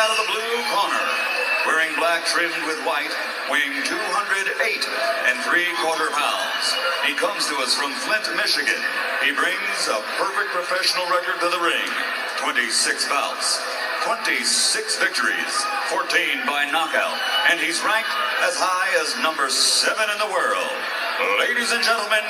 out of the blue corner, wearing black trimmed with white, weighing 208 and 3/4 pounds. He comes to us from Flint, Michigan. He brings a perfect professional record to the ring. 26 bouts, 26 victories, 14 by knockout, and he's ranked as high as number 7 in the world. Ladies and gentlemen,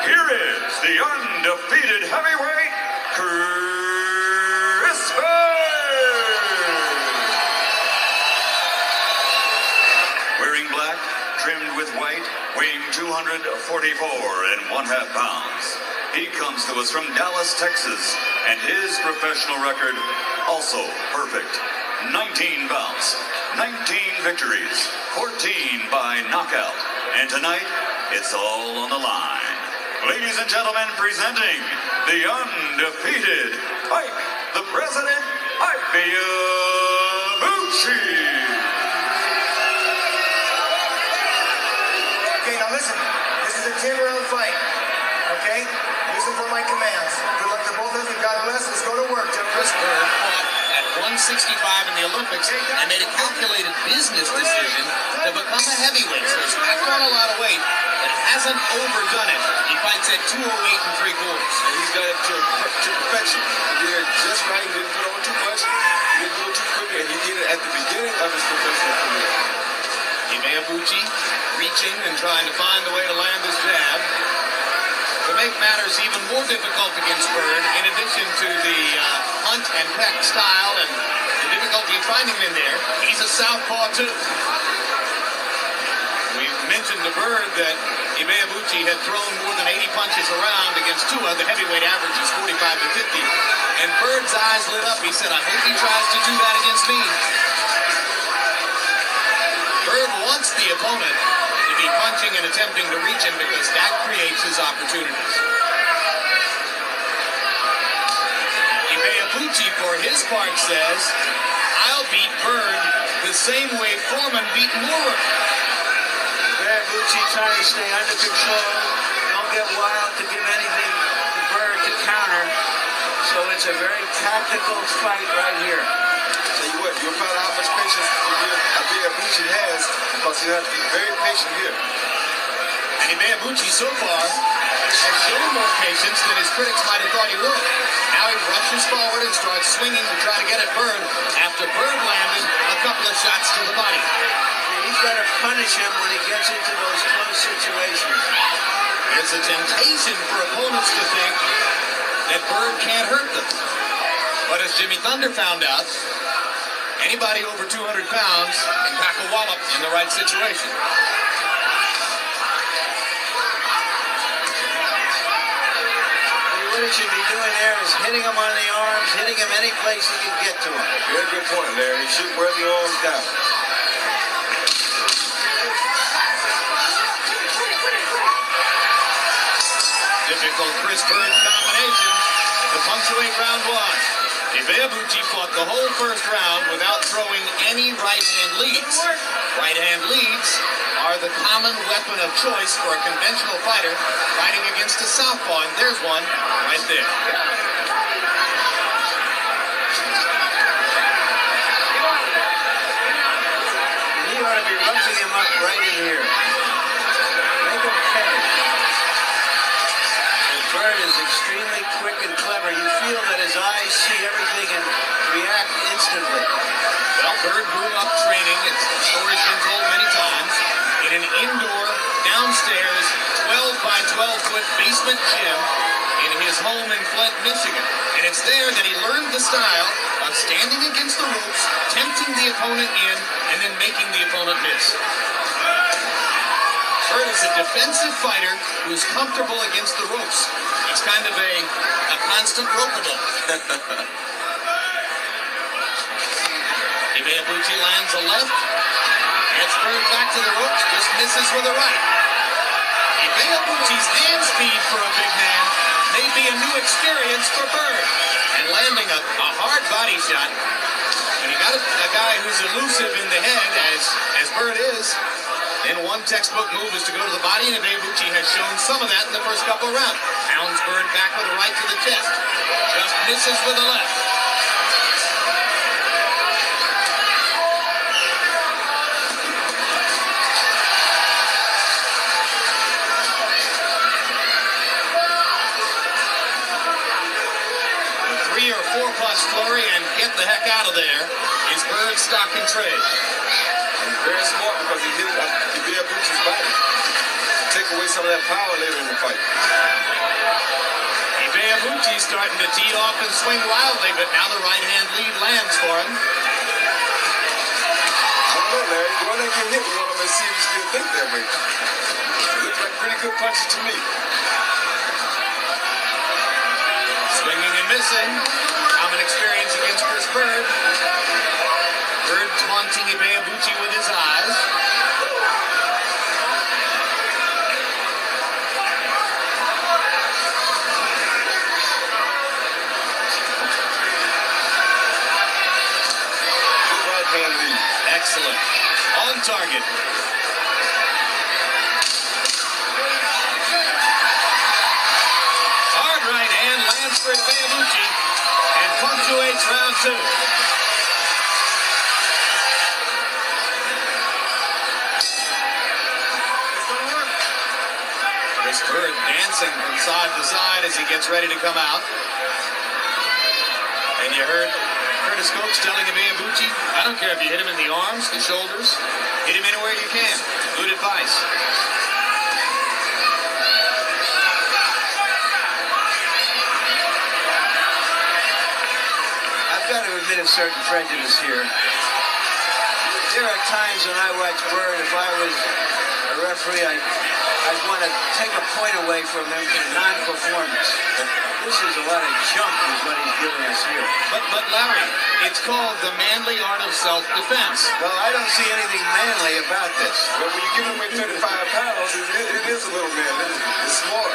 here is the undefeated heavyweight, Chris Byrd. Wearing black, trimmed with white, weighing 244.5 pounds. He comes to us from Dallas, Texas, and his professional record also perfect. 19 bouts, 19 victories, 14 by knockout, and tonight, it's all on the line. Ladies and gentlemen, presenting the undefeated Ike, the President, Ibeabuchi. Okay, now listen. This is a 10-round fight. Okay? Listen for my commands. Good luck to both of you. God bless. Let's go to work, Chris Byrd fought at 165 in the Olympics and made a calculated business decision to become a heavyweight. So he's packed on a lot of weight, but hasn't overdone it. He fights at 208 and 3/4. And he's got it to perfection. He did it just right. He didn't put on too much. He didn't do it too quickly. And he did it at the beginning of his professional career. Ibeabuchi reaching and trying to find the way to land his jab. To make matters even more difficult against Byrd, in addition to the hunt and peck style and the difficulty of finding him in there, he's a southpaw too. We've mentioned to Byrd that Ibeabuchi had thrown more than 80 punches around against Tua. The heavyweight average is 45 to 50. And Byrd's eyes lit up. He said, I hope he tries to do that against me. Byrd wants the opponent to be punching and attempting to reach him because that creates his opportunities. Ibeabuchi, for his part, says, I'll beat Byrd the same way Foreman beat Moorer. Ibeabuchi trying to stay under control. Don't get wild to give anything to Byrd to counter. So it's a very tactical fight right here. Tell you what, you'll find out how much patience Ibeabuchi has, because you have to be very patient here. And Ibeabuchi so far has shown more patience than his critics might have thought he would. Now he rushes forward and starts swinging to try to get at Byrd after Byrd landed a couple of shots to the body. He's got to punish him when he gets into those close situations. It's a temptation for opponents to think that Byrd can't hurt them. But as Jimmy Thunder found out, anybody over 200 pounds can pack a wallop in the right situation. What he should be doing there is hitting him on the arms, hitting him any place he can get to him. Very good point, Larry. He should wear the arms down. Difficult Chris Byrd combination to punctuate round one. Ibeabuchi fought the whole first round without throwing any right-hand leads. Right-hand leads are the common weapon of choice for a conventional fighter fighting against a southpaw, and there's one right there. He ought to be roughing him up right in here. Make him pay. Byrd is extremely quick and clever. You feel that his eyes see everything and react instantly. Well, Byrd grew up training, the story's been told many times, in an indoor, downstairs, 12 by 12-foot basement gym in his home in Flint, Michigan. And it's there that he learned the style of standing against the ropes, tempting the opponent in, and then making the opponent miss. Byrd is a defensive fighter who's comfortable against the ropes. He's kind of a constant ropeable. Ibeabuchi lands a left. Gets Byrd back to the ropes. Just misses with a right. Ibeabuchi's hand speed for a big man may be a new experience for Byrd. And landing a hard body shot. When you got a guy who's elusive in the head, as Byrd is, then one textbook move is to go to the body, and Ibeabuchi has shown some of that in the first couple of rounds. Pounds Byrd back with a right to the chest. Just misses with a left. get the heck out of there is Byrd's stock and trade. He's very smart because he hit Ibeabuchi's body. Take away some of that power later in the fight. Ibeabuchi starting to tee off and swing wildly, but now the right hand lead lands for him. I don't know, Larry. Go in there and get hit with one of them and see if you still think that way. It looks like pretty good punches to me. Swinging and missing. Common experience against Chris Byrd. Byrd taunting Ibeabuchi with his eyes. Good right hand lead. Excellent. On target. Hard right hand lands for Ibeabuchi and punctuates round 2. Chris Byrd dancing from side to side as he gets ready to come out. And you heard Curtis Coates telling Ibeabuchi, I don't care if you hit him in the arms, the shoulders, hit him anywhere you can. Good advice. I've got to admit a certain prejudice here. There are times when I watch Byrd, if I was a referee, I'd want to take a point away from him for non-performance. This is a lot of junk is what he's giving us here. But Larry, it's called the manly art of self-defense. Well, I don't see anything manly about this. Well, when you give him away 35 pounds, it is a little man. It's smart.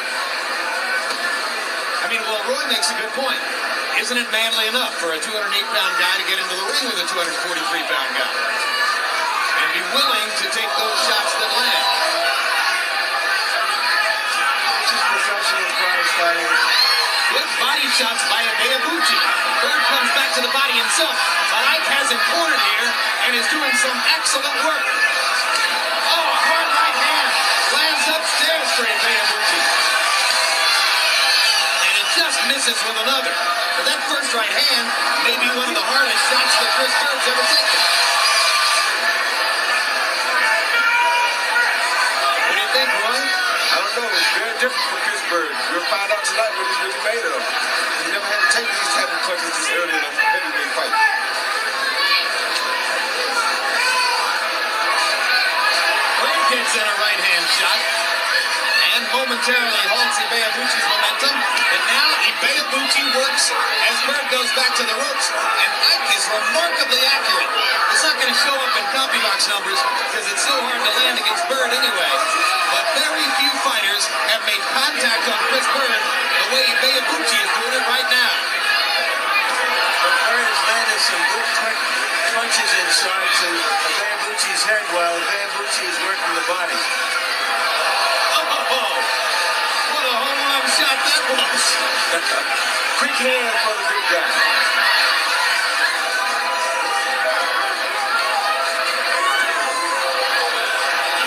I mean, well, Roy makes a good point. Isn't it manly enough for a 208-pound guy to get into the ring with a 243-pound guy? And be willing to take those shots that land. This is professional prize fighting. Good body shots by Ibeabuchi. Byrd comes back to the body himself. But Ike has him cornered here and is doing some excellent work. Oh, a hard right hand. Lands upstairs for Ibeabuchi. And it just misses with another. But that first right hand may be one of the hardest shots that Chris Byrd's ever taken. What do you think, Roy? I don't know. It's very different for Chris Byrd. We'll find out tonight what he's really made of. He never had to take these type of punches this early in a heavyweight fight. Byrd gets in a right hand shot and momentarily halts Ibeabuchi's momentum. But now Ibeabuchi works as Byrd goes back to the ropes, and Ike is remarkably accurate. It's not going to show up in CompuBox numbers because it's so hard to land against Byrd anyway. But very few fighters have made contact on Chris Byrd the way Ibeabuchi is doing it right now. But Byrd has landed some good quick punches inside to Ibeabuchi's head while Ibeabuchi is working the body. Oh, what a home run shot that was. Quick hand for the big guy.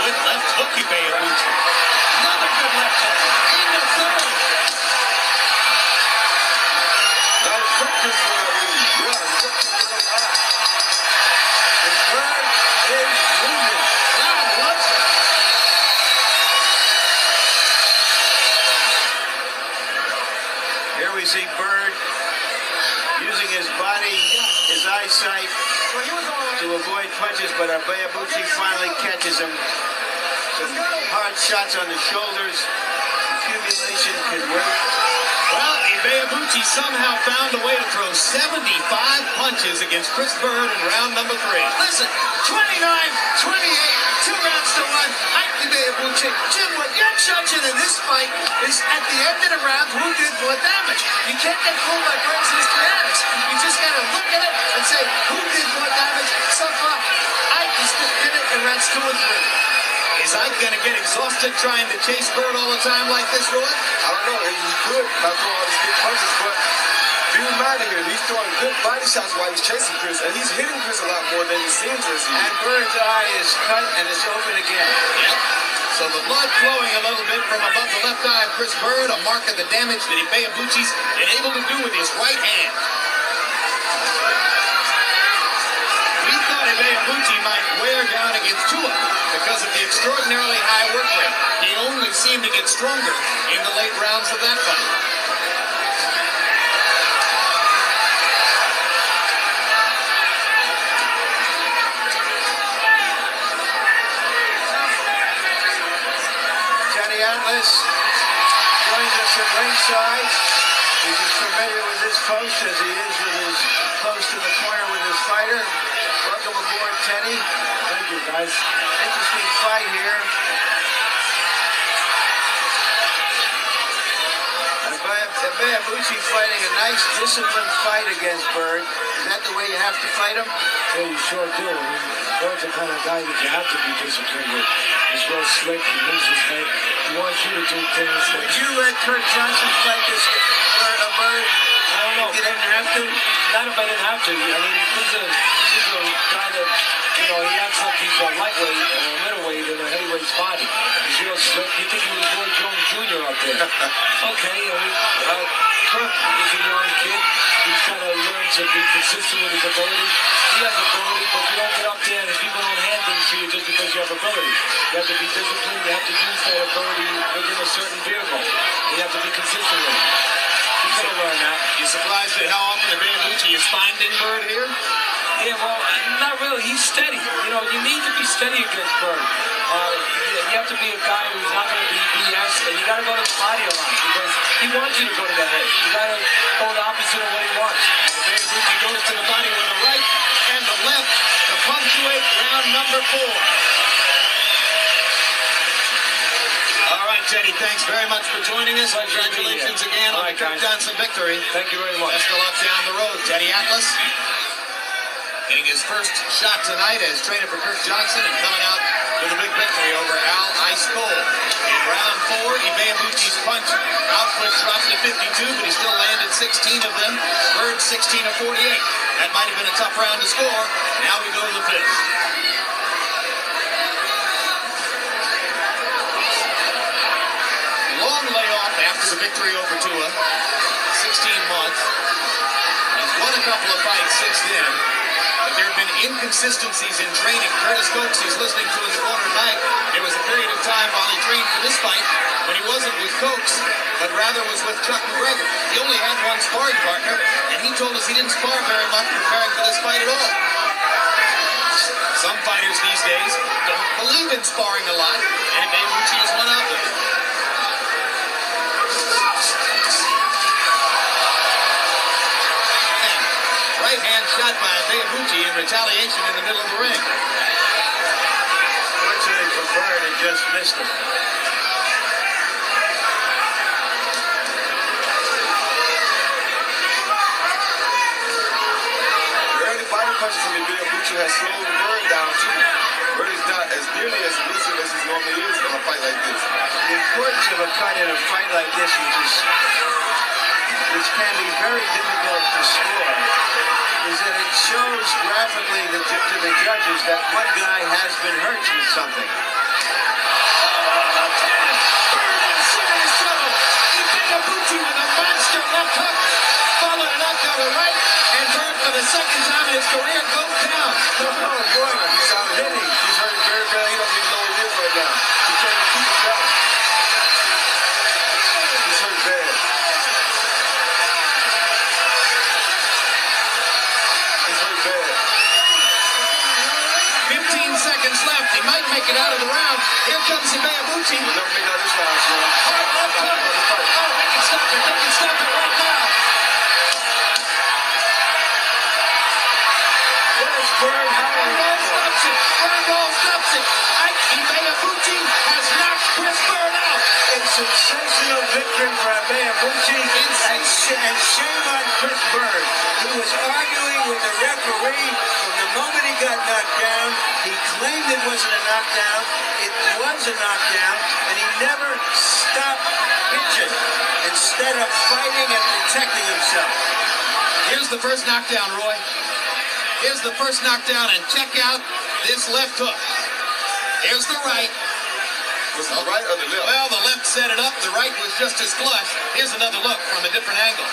Good left hook, Ibeabuchi. Another good left hook. And a third. Not a quick Chris Byrd lead. Yeah, he took it a little high. And Byrd is moving. Wow, loves it. Here we see Byrd using his body, his eyesight to avoid punches, but Ibeabuchi finally catches him. Some hard shots on the shoulders. Accumulation can work. Well, Ibeabuchi somehow found a way to throw 75 punches against Chris Byrd in round number 3. Listen, 29-28, 2 rounds to 1. Ike Ibeabuchi. Jim, what you're judging in this fight is at the end of the round who did more damage. You can't get fooled by Byrd's histrionics. You just got to look at it and say who did more damage. So far, Ike did it in rounds 2 and 3. Is Ike going to get exhausted trying to chase Byrd all the time like this, Roy? I don't know. He could not throw all these big punches, but be reminded here, he's throwing good body shots while he's chasing Chris, and he's hitting Chris a lot more than it seems as he is. And Byrd's eye is cut and it's open again. Yep. So the blood flowing a little bit from above the left eye of Chris Byrd, a mark of the damage that Ibeabuchi's been able to do with his right hand. seemed to get stronger in the late rounds of that fight. Johnny Atlas joins us at ringside. He's as familiar with this post as he is with his post in the corner with his fighter. Welcome aboard, Tenny. Thank you, guys. Interesting fight here. Ibeabuchi fighting a nice, disciplined fight against Byrd. Is that the way you have to fight him? Yeah, you sure do. I mean, Bird's the kind of guy that you have to be disciplined with. He's real slick. He moves his head. He wants you to do things that... Would you let Kurt Johnson fight this Byrd? I don't know. You didn't have to? Not if I didn't have to. I mean, he's a guy that, you know, he acts like he's a lightweight or a middleweight in a heavyweight's body. He's real slick. You think he was Roy Jones Jr. up there. Okay, I mean, Kurt is a young kid. He's trying to learn to be consistent with his ability. He has ability, but you don't get up there and people don't hand things to you just because you have ability. You have to be disciplined. You have to use that ability within a certain vehicle. You have to be consistent with it. He's going to learn that. You surprised at how often Ibeabuchi is finding Byrd here? Yeah, well, not really. He's steady. You know, you need to be steady against Byrd. You have to be a guy who's not going to be BS, and you got to go to the body a lot because he wants you to go to the head. You got to go the opposite of what he wants. Ibeabuchi goes to the body with the right and the left to punctuate round number 4. All right, Teddy, thanks very much for joining us. Congratulations again on the Kurt Johnson victory. Thank you very much. Best of luck down the road, Teddy Atlas. Getting his first shot tonight as trainer for Kurt Johnson and coming out with a big victory over Al Ice Cole. In round 4, Ibeabuchi's punch output dropped to 52, but he still landed 16 of them. Byrd 16 of 48. That might have been a tough round to score. Now we go to the 5th. Long layoff after the victory over Tua. 16 months. He's won a couple of fights since then. But there have been inconsistencies in training. Curtis Coates, he's listening to in the corner tonight. There was a period of time while he trained for this fight when he wasn't with Coates, but rather was with Chuck McGregor. He only had one sparring partner, and he told us he didn't spar very much preparing for this fight at all. Some fighters these days don't believe in sparring a lot, and Ibeabuchi is one of them. Right hand shot by Ibeabuchi in retaliation in the middle of the ring. Fortunately for Byrd, it just missed him. The early body punches from Ibeabuchi has slowed Byrd down too. Byrd is not as nearly as elusive as he normally is in a fight like this. The importance of a cut in a fight like this, which can be very difficult to score, is that it shows graphically to the judges that one guy has been hurt with something. Byrd in serious trouble. Ibeabuchi with a monster left hook, followed it up to the right, and Byrd for the second time in his career goes down. Oh boy, He's out hitting. He's hurting very bad. He doesn't even know where he is right now. He's trying to keep it back. He's hurt bad. He's hurt bad. 15 seconds left. He might make it out of the round. Here comes Ibeabuchi. We'll never make out this round, Sean. Hard left hook. Oh, they can stop it. They can stop it right now. there's Byrd howling. Byrd stops it. Byrd stops it. Ibeabuchi has knocked Chris Byrd out. A sensational victory for Ibeabuchi, and shame on Chris Byrd, who was arguing with the referee from the moment he got knocked down. He claimed it wasn't a knockdown. It was a knockdown, and he never stopped pitching instead of fighting and protecting himself. Here's the first knockdown, Roy. Here's the first knockdown, and check out this left hook. Here's the right. Was it the right or the left? Well, the left set it up. The right was just as flush. Here's another look from a different angle.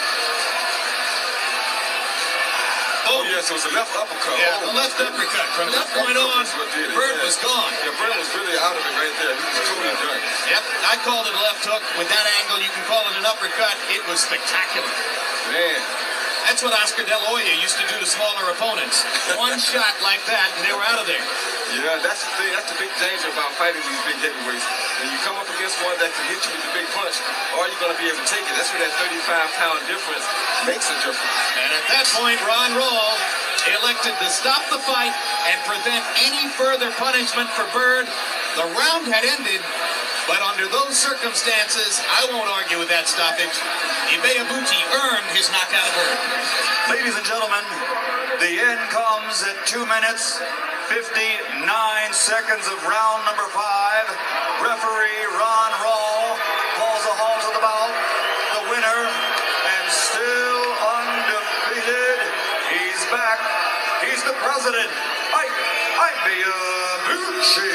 Oh, Both yes. so it was a left uppercut. Yeah, the left uppercut. From that point on, Byrd was gone. Yeah, Byrd was really out of it right there. He was totally done. Yep, I called it a left hook. With that angle, you can call it an uppercut. It was spectacular. Man. That's what Oscar De La Hoya used to do to smaller opponents. One shot like that, and they were out of there. Yeah, that's the thing. That's the big danger about fighting these big heavyweights. When you come up against one that can hit you with the big punch, are you going to be able to take it? That's where that 35-pound difference makes a difference. And at that point, Ron Rawl elected to stop the fight and prevent any further punishment for Byrd. The round had ended, but under those circumstances, I won't argue with that stoppage. Ibeabuchi earned his knockout of Byrd. Ladies and gentlemen, the end comes at 2 minutes, 59 seconds of round number 5. Referee Ron Rawl calls a halt to the bout. The winner, and still undefeated, he's back. He's the president, Ibeabuchi.